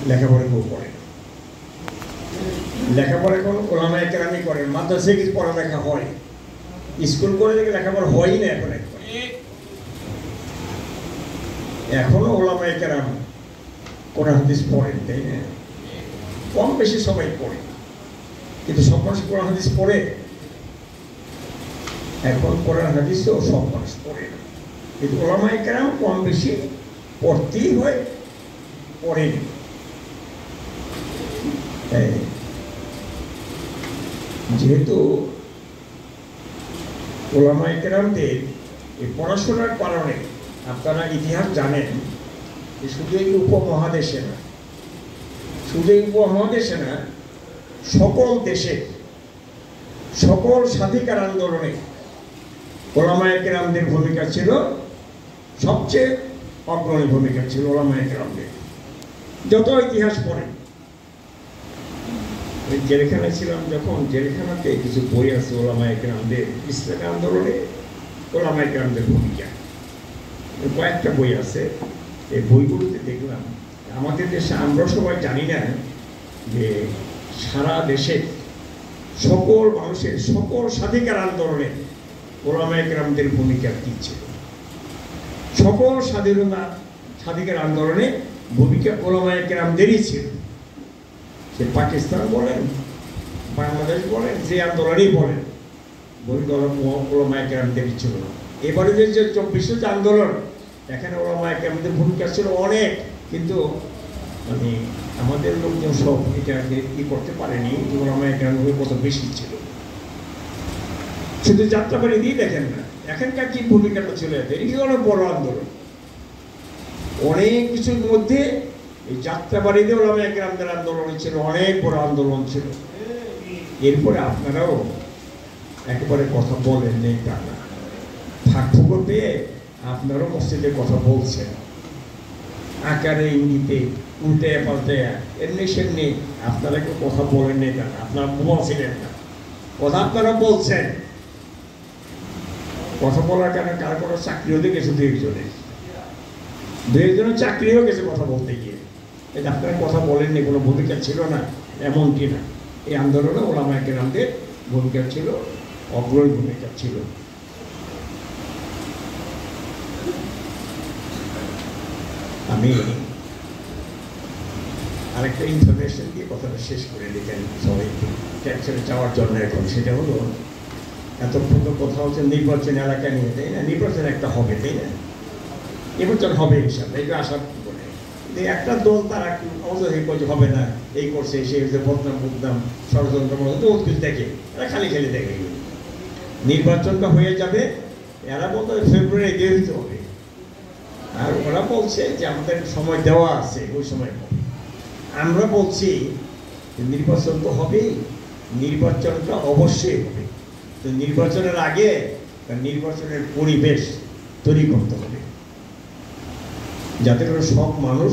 লেখাপড়া কেউ করে না। লেখাপড়া এখন ওলামায়ে কেরামই করেন, মাদ্রাসায় কিছু পড়ালেখা হয়, স্কুল কলেজে লেখাপড়া হয়ই না এখন। এখনো ওলামায়ে কেরাম কোরআন হাদিস পড়েন, তাই না? কম বেশি সবাই পড়ে, কিন্তু সব মানুষ কোরআন হাদিস পড়ে? এখন কোরআন হাদিসও সব মানুষ পড়ে না, কিন্তু ওলামায়ে কেরাম কম বেশি পড়তেই হয়, পড়েনি। যেহেতু ওলামায়ে কেরামদের এই পড়াশোনার কারণে আপনারা ইতিহাস জানেন, শুধু এই উপমহাদেশে না, শুধু এই উপমহাদেশে না, সকল দেশে সকল স্বাধিকার আন্দোলনে ওলামায়ে কেরামদের ভূমিকা ছিল, সবচেয়ে অগ্রণী ভূমিকা ছিল ওলামায়ে কেরামদের। যত ইতিহাস পড়েন, জেলখানা ছিলাম যখন, জেলখানাতে কিছু বই আছে ওলামায়ে কেরামদের ইসলামী আন্দোলনে ওলামায়ে কেরামদের ভূমিকা, কয়েকটা বই আছে। এই বইগুলোতে দেখলাম আমাদের দেশে আমরা সবাই জানি না যে সারা দেশে সকল মানুষের সকল স্বাধিকার আন্দোলনে ওলামায়ে কেরামদের ভূমিকা কী ছিল। সকল স্বাধিকার আন্দোলনে ভূমিকা ওলামায়ে কেরামদেরই ছিল। সে পাকিস্তান বলেন, বাংলাদেশ বলেন, যে আন্দোলনই বলেন, ওলামায়ে কেরামদেরই ছিল না। এবারে যে 24 আন্দোলন, এখানে ওলামায়ে কেরামদের ভূমিকা ছিল অনেক, কিন্তু মানে আমাদের লোকজন সব এটাকে ই করতে পারেনি যে ওলামায়ে কেরামদের কত বেশি ছিল। শুধু যাত্রাবাড়ি দিয়ে দেখেন না, এখানকার কি ভূমিকাটা ছিল এদের, এই অনেক বড় আন্দোলন। অনেক কিছুর মধ্যে এই যাত্রাবাড়িতে ওলামায়ে কেরামদের আন্দোলন ছিল, অনেক বড় আন্দোলন ছিল। এরপরে আপনারাও একেবারে কথা বলেন নেই তা না, ফাঁকফোকর পেয়ে আপনারাও মসজিদে কথা বলছেন, আকারে ইঙ্গিতে উল্টে পাল্টে এমনি সেমনি আপনারা কেউ কথা বলেন নেই তা না, আপনারা বলছিলেন না, কথা আপনারা বলছেন। কথা বলার কারণে কারো কোনো চাকরিও গেছে, দু একজনের চাকরিও গেছে কথা বলতে গিয়ে। এটা আপনারা কথা বলেননি, কোনো ভূমিকা ছিল না এমনটি না। এই আন্দোলনে ওলামায়ে কেরামদের ভূমিকা ছিল, অগ্রণী ভূমিকা ছিল। আমি আরেকটা ইনফরমেশন দিয়ে কথাটা শেষ করে দিতেন সবাই ট্যাক্সে যাওয়ার জন্য। এখন সেটা হলো, এতক্ষণ তো কথা হচ্ছে নির্বাচন এলাকা নিয়ে, তাই না? নির্বাচন একটা হবে, তাই না? নির্বাচন হবে ইনশাল্লাহ, এই আশা করে। একটা দল তারা হবে না, এই করছে, সে বদনাম বুদনাম ষড়যন্ত্র কিছু দেখে, এরা খালি খালি দেখে। নির্বাচনটা হয়ে যাবে, এরা বলতে ফেব্রুয়ারি দিয়ে দিতে হবে, আর ওরা বলছে যে আমাদের সময় দেওয়া আছে, ওই সময় হবে। আমরা বলছি নির্বাচন তো হবেই, নির্বাচনটা অবশ্যই হবে। তো নির্বাচনের আগে নির্বাচনের পরিবেশ তৈরি করতে হবে, যাতে করে সব মানুষ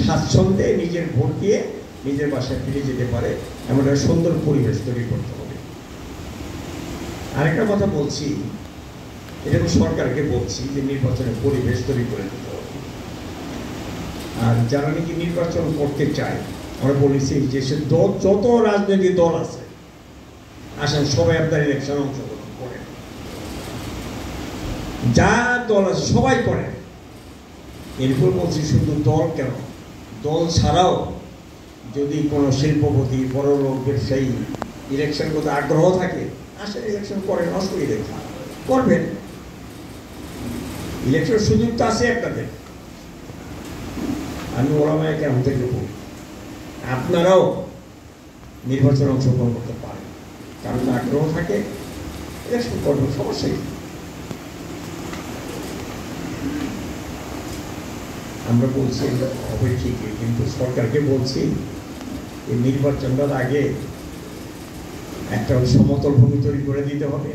স্বাচ্ছন্দ্যে নিজের ভোট দিয়ে নিজের বাসায় ফিরে যেতে পারে, এমন একটা সুন্দর পরিবেশ তৈরি করতে হবে। আরেকটা কথা বলছি, এটা আমি সরকারকে বলছি যে নির্বাচনের পরিবেশ তৈরি করে দিতে হবে। আর যারা নাকি নির্বাচন করতে চায়, আমরা বলেছি যে সে দল, যত রাজনৈতিক দল আছে, আসেন সবাই আপনার ইলেকশন অংশগ্রহণ করেন, যা দল আছে সবাই করেন। এরপর বলছি শুধু দল কেন, দল ছাড়াও যদি কোনো শিল্পপতি, বড় লোক, ব্যবসায়ী ইলেকশন করতে আগ্রহ থাকে, আসেন ইলেকশন করেন, অসুবিধা করবেন। ইলেকশন সুযোগ তো আছে আপনাদের। আমি ওলামায়ে কেরাম থেকে বলি, আপনারাও নির্বাচনে অংশগ্রহণ করতে পারেন, কারণ আগ্রহ থাকে, ইলেকশন করবেন, সমস্যা কি? আমরা বলছি হবে ঠিকই, কিন্তু সরকারকে বলছি এই নির্বাচনটার আগে একটা সমতল ভূমি তৈরি করে দিতে হবে।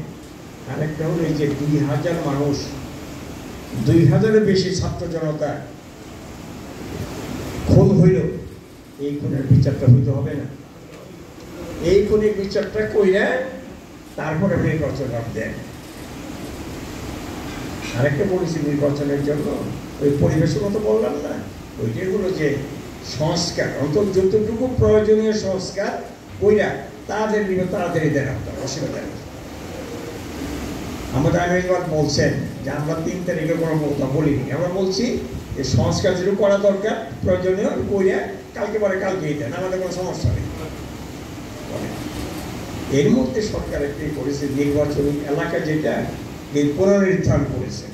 আর একটা হলো এই যে 2000 মানুষ, 2000-এর বেশি ছাত্র জনতা খুন হইল, এই খুনের বিচারটা হইতে হবে না? এই খুনের বিচারটা কইরা তারপরে নির্বাচন দেন। আরেকটা বলেছি নির্বাচনের জন্য ওই পরিবেশের মতো বললাম না, ওইটাই হলো যে সংস্কার অন্তত যতটুকু প্রয়োজনীয় সংস্কার ওইরা তাড়াতাড়ি দেন, আপনার অসুবিধা নেই। আমাদের আইনজীবী বলছেন যে আমরা 3 তারিখে কোনো কথা বলিনি, আমরা বলছি যে সংস্কার যেটুকু করা দরকার প্রয়োজনীয় ওইরা কালকেই দেন, আমাদের কোনো সমস্যা নেই। এর মধ্যে সরকার একটি করেছে নির্বাচনী এলাকা, যেটা পুনর্নির্ধারণ করেছে।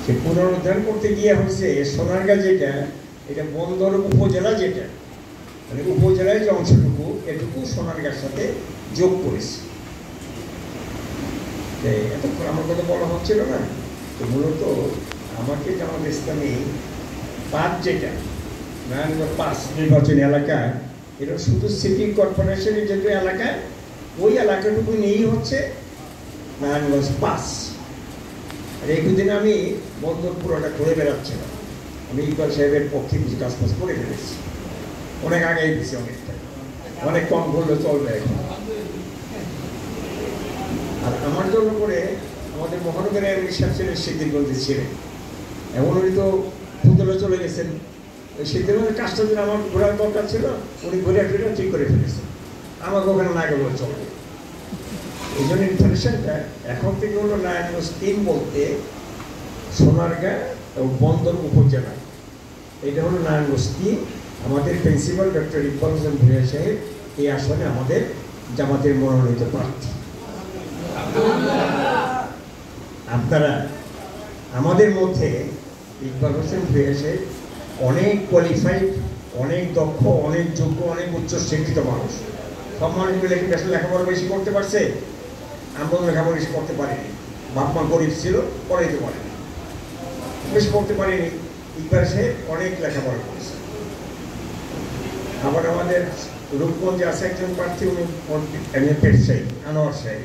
সে পুনরুদ্ধার করতে গিয়ে হচ্ছে সোনারগাঁ, যেটা এটা বন্দর উপজেলা, যেটা মানে উপজেলায় যে অংশটুকু এটুকু সোনারগাঁর সাথে যোগ করেছে। এতক্ষণ আমার কথা বলা হচ্ছিল না, তো মূলত আমাকে জামাত ইসলামী 5 যেটা নারায়ণগঞ্জ 5 নির্বাচনী এলাকা, এটা শুধু সিটি কর্পোরেশনের যেহেতু এলাকা, ওই এলাকাটুকু নিয়েই হচ্ছে নারায়ণগঞ্জ 5। আর এই দুদিন আমি বন্দর পুরোটা ঘুরে বেড়াচ্ছিলাম, আমি ইকবাল সাহেবের পক্ষে কিছু কাজ করে ফেলেছি, অনেক আগেই দিয়েছি, অনেক কম করলে চলবে এখন। আর আমার জন্য করে আমাদের মহানগরের এমপি সাহেব ছিলেন সিদ্দিকগঞ্জে ছিলেন, এমন উনি তো ফুতলে চলে গেছেন। ওই সিদ্দিকগঞ্জের কাজটা যদি আমার ঘোরার দরকার ছিল, উনি ঘুরে ফিরে ঠিক করে ফেলেছেন, আমাকে ওখানে না গেলেও চলবে। এই জন্য ইনফরমেশনটা এখন থেকে হলো নারায়ণগঞ্জ 3 বলতে সোনারগাঁ এবং বন্দর উপজেলা, এটা হলো নারায়ণগঞ্জ 3। আমাদের প্রিন্সিপাল ডক্টর ইকবাল হোসেন ভূঁইয়া সাহেব এই আসনে আমাদের জামাতের মনোনীত প্রার্থী। আপনারা আমাদের মধ্যে ইকবাল হোসেন ভূঁইয়া সাহেব অনেক কোয়ালিফাইড, অনেক দক্ষ, অনেক যোগ্য, অনেক উচ্চ শিক্ষিত মানুষ। সব মানুষ মিলে কি আসলে লেখাপড়া বেশি করতে পারছে? আমরা লেখাপড়া বেশি করতে পারিনি, বাপ মা গরিব ছিল, পড়াইতে পারিনি, বেশি করতে পারিনি। ইকবাল সাহেব অনেক লেখাপড়া করেছে। আবার আমাদের রূপগঞ্জে আছে একজন প্রার্থী, উনি একজন ব্যবসায়ী, আনোয়ার সাহেব,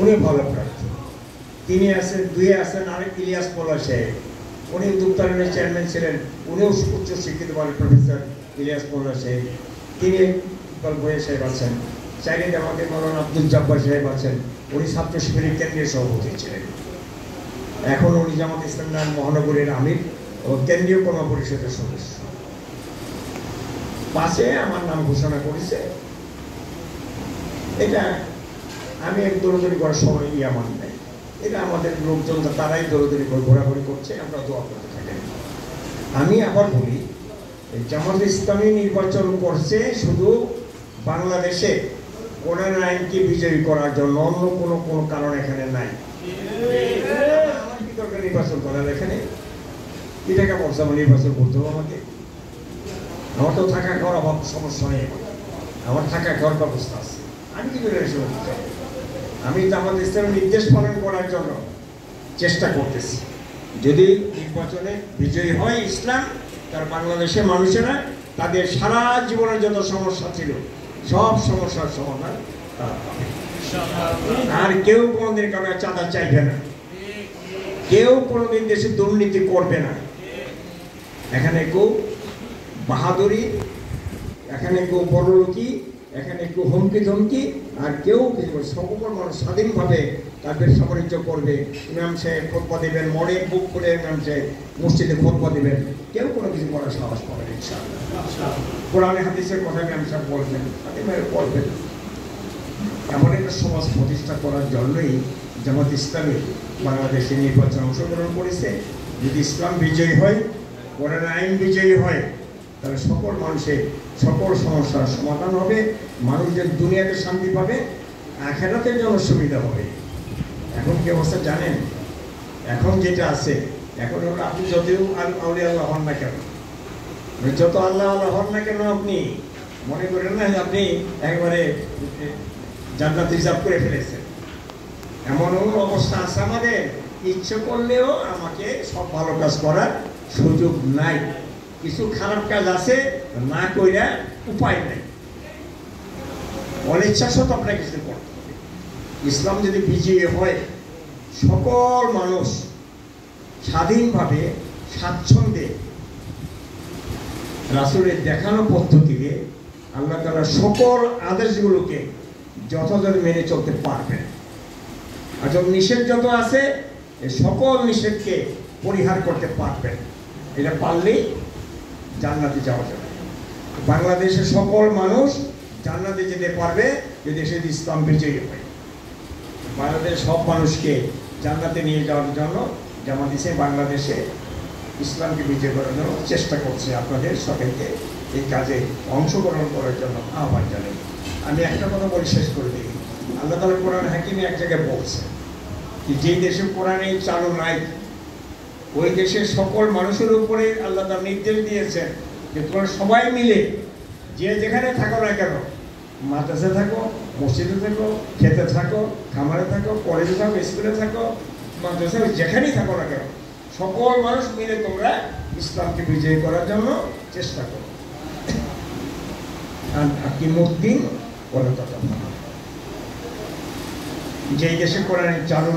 উনি ভালো প্রার্থী। তিনি আছেন 2 আছেন আরেক ইলিয়াস মোল্লা সাহেব, উনি উদ্যোক্তারণের চেয়ারম্যান ছিলেন, উনিও উচ্চ শিক্ষিত বলেন প্রফেসর ইলিয়াস মোল্লা সাহেব। তিনি ইকবাল ভূঁইয়া সাহেব আছেন। 4 আমাদের মৌলানা আব্দুল জব্বার সাহেব আছেন, উনি ছাত্র শিবিরের কেন্দ্রীয় সভাপতি ছিলেন, এখন উনি জামাত ইসলাম মহানগরের আমির ও কেন্দ্রীয় কর্ম পরিষদের সদস্য। 5-এ আমার নাম ঘোষণা করেছে। এটা আমি এক দৌড়দৌড়ি করার সময় আমার নাই, এটা আমাদের লোকজন তারাই দৌড়দৌড়ি করে ঘোরাঘুরি করছে, আমরা দোয়া করতে থাকি। আমি আবার বলি, জামাত ইসলামী নির্বাচন করছে শুধু বাংলাদেশে কোরআন আইনকে বিজয়ী করার জন্য, অন্য কোনো কারণ এখানে নাই। আমার কি দরকার নির্বাচন করার? এখানে কি টাকা পয়সা আমার নির্বাচন করতে হবে আমাকে? আমার তো থাকা খাওয়ার অভাব সমস্যা নেই, আমার থাকা খাওয়ার ব্যবস্থা আছে, আমি কি করে এসে করতে হবে? আমি জামাত ইসলামের নির্দেশ পালন করার জন্য চেষ্টা করতেছি। যদি নির্বাচনে বিজয়ী হয় ইসলাম, তার বাংলাদেশের মানুষেরা তাদের সারা জীবনের যত সমস্যা ছিল সব সমস্যার সমাধান তারা পাবে। আর কেউ কোনোদিন কারো চাঁদা চাইবে না, কেউ কোনোদিন দেশে দুর্নীতি করবে না। এখানে কেউ বাহাদুরি, এখানে কেউ বড়লোকি, এখানে কেউ হুমকি ধমকি, আর কেউ কিছু সকল মানুষ স্বাধীনভাবে তার ব্যবসা বাণিজ্য করবে। ইমাম সাহেব খোতবা দেবেন, মরে বুক করে ইমাম সাহেব মসজিদে খোতবা দেবেন, কেউ কোনো কিছু করার সাহস পাবে না ইনশাআল্লাহ। কোরআনে হাদিসের কথা ইমাম সাহেব বলবেন, স্বাধীনভাবে পড়বেন। এমন একটা সমাজ প্রতিষ্ঠা করার জন্যই জামাত ইসলামী বাংলাদেশের নির্বাচনে অংশগ্রহণ করেছে। যদি ইসলাম বিজয়ী হয়, কোরআন আইন বিজয়ী হয়, তাহলে সকল মানুষের সকল সমস্যার সমাধান হবে, মানুষদের দুনিয়াতে শান্তি পাবে, আখিরাতের জন্য সুবিধা হবে। এখন কি অবস্থা জানেন? এখন যেটা আছে, এখন হলো আপনি যদিও আউলিয়া আল্লাহ হন না কেন, যত আল্লাহ আল্লাহ হন না কেন, আপনি মনে করেন না আপনি একবারে জান্নাত রিজার্ভ করে ফেলেছেন। এমন অবস্থা আছে আমাদের, ইচ্ছে করলেও আমাকে সব ভালো কাজ করার সুযোগ নাই। কিছু খারাপ কাজ আছে, না কইরা উপায় নাই, অনিচ্ছা সত্ত্বেও আপনাকে কিছু করতে হবে। ইসলাম যদি বিজয়ী হয়, সকল মানুষ স্বাধীনভাবে স্বাচ্ছন্দ্যে রাসূলের দেখানো পদ্ধতিতে আল্লাহ তাআলার সকল আদেশগুলোকে যথাযথ মেনে চলতে পারবেন। আর যত নিষেধ যত আছে, এই সকল নিষেধকে পরিহার করতে পারবেন। এটা পারলেই জান্নাতে যাওয়া যাবে। বাংলাদেশের সকল মানুষ জান্নাতে যেতে পারবে যদি সে ইসলাম বিজয়ী হয়। বাংলাদেশের সব মানুষকে জান্নাতে নিয়ে যাওয়ার জন্য জামাত ইসলামী বাংলাদেশে ইসলামকে বিজয় করার জন্য চেষ্টা করছে। আপনাদের সবাইকে এই কাজে অংশগ্রহণ করার জন্য আহ্বান জানাই। আমি একটা কথা বলে শেষ করে দিই। আল্লাহ তাআলা কোরআন হাকিমে এক জায়গায় বলছে যে দেশে কোরআনে চালু নাই ওই দেশের সকল মানুষের উপরে আল্লাহ তার নির্দেশ দিয়েছেন যে তোমরা সবাই মিলে যে যেখানে থাকো না কেন, মাদ্রাসায় থাকো, মসজিদে থাকো, খেতে থাকো, খামারে থাকো, কলেজে থাকো, স্কুলে থাকো, মাদ্রাসায় যেখানেই থাকো না কেন, সকল মানুষ মিলে তোমরা ইসলামকে বিজয়ী করার জন্য চেষ্টা করো। আকিমুদ্দিন ওয়ালা তাতাফাররাকু। যেই দেশে কোরআন চালু